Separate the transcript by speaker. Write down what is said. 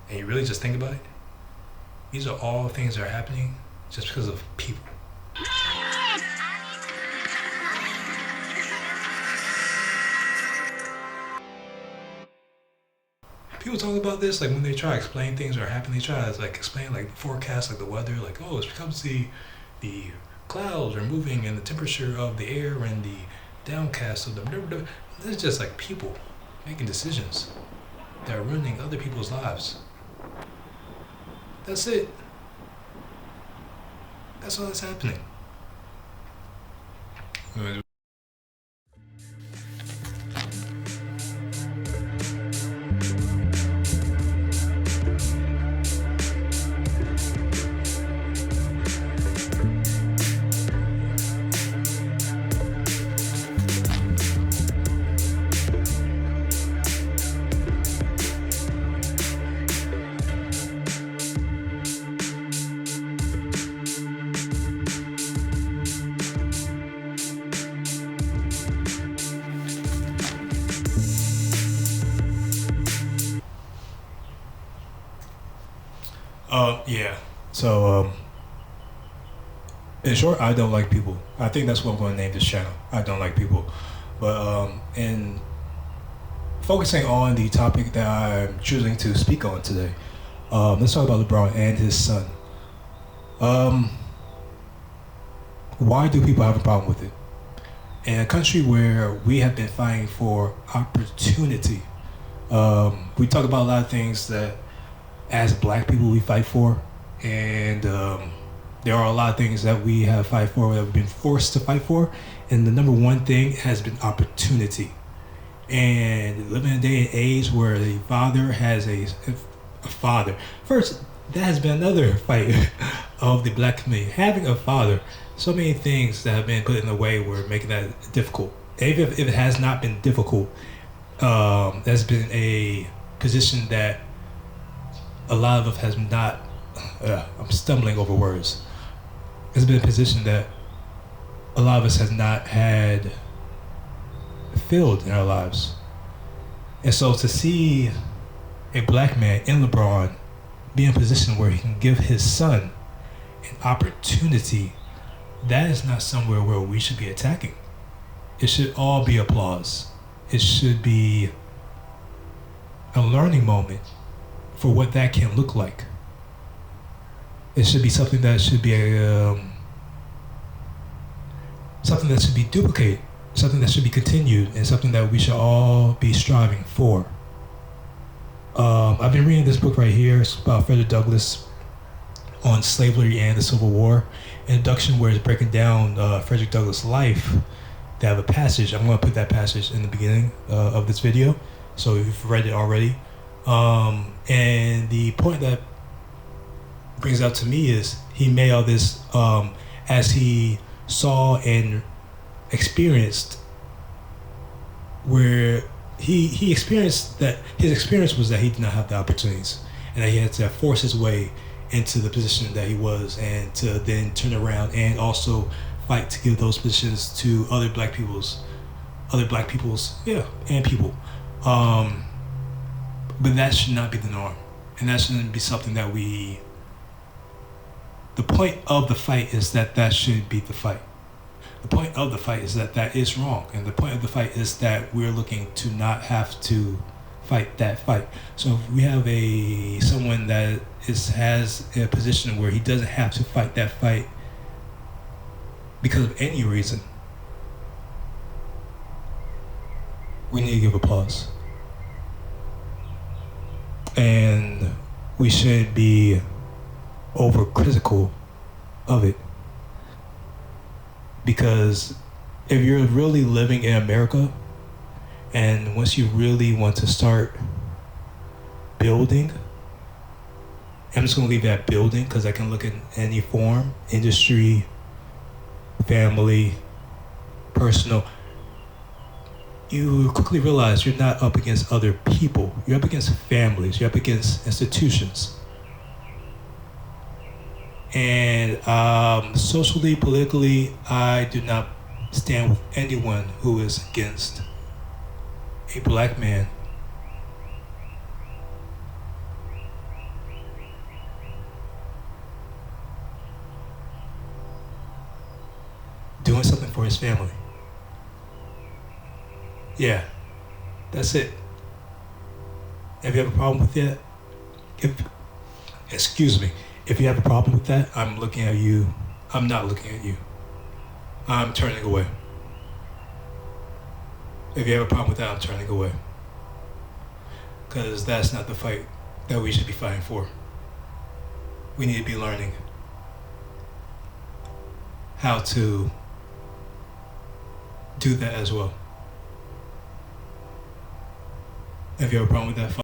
Speaker 1: and you really just think about it, these are all things that are happening just because of people. People talk about this like when they try to explain things that are happening. They try to like explain like the forecast, like the weather, like oh, it's because the clouds are moving and the temperature of the air and the downcast of the. This is just like people making decisions that are ruining other people's lives. That's it. That's all that's happening. Yeah. So, in short, I don't like people. I think that's what I'm going to name this channel. I don't like people. But in focusing on the topic that I'm choosing to speak on today, let's talk about Lebron and his son. Why do people have a problem with it? In a country where we have been fighting for opportunity, we talk about a lot of things that as black people we fight for, and there are a lot of things that we have fight for that we've been forced to fight for, and the number one thing has been opportunity. And living in a day and age where the father has a father, first that has been another fight of the black community, having a father. So many things that have been put in the way were making that difficult. Even if it has not been difficult, that's been a position that a lot of us has not, I'm stumbling over words. It's been a position that a lot of us has not had filled in our lives. And so to see a black man in LeBron be in a position where he can give his son an opportunity, that is not somewhere where we should be attacking. It should all be applause. It should be a learning moment for what that can look like. It should be something that should be something that should be duplicated, something that should be continued, and something that we should all be striving for. I've been reading this book right here. It's about Frederic Douglass on slavery and the Civil War. Introduction, where it's breaking down Frederic Douglass' life. They have a passage. I'm going to put that passage in the beginning of this video, so if you've read it already. And the point that brings out to me is he made all this as he saw and experienced, where he experienced that his experience was that he did not have the opportunities, and that he had to force his way into the position that he was, and to then turn around and also fight to give those positions to other black peoples, and people. But that should not be the norm. And that shouldn't be something that the point of the fight is that should be the fight. The point of the fight is that is wrong. And the point of the fight is that we're looking to not have to fight that fight. So if we have someone that has a position where he doesn't have to fight that fight because of any reason, we need to give applause. And we should be overcritical of it, because if you're really living in America, and once you really want to start building, I'm just going to leave that building because I can look at any form, industry, family, personal. You quickly realize you're not up against other people. You're up against families. You're up against institutions. And socially, politically, I do not stand with anyone who is against a black man doing something for his family. Yeah, that's it. If you have a problem with that, excuse me, if you have a problem with that, I'm looking at you. I'm not looking at you. I'm turning away. If you have a problem with that, I'm turning away. Because that's not the fight that we should be fighting for. We need to be learning how to do that as well. If you have a problem with that,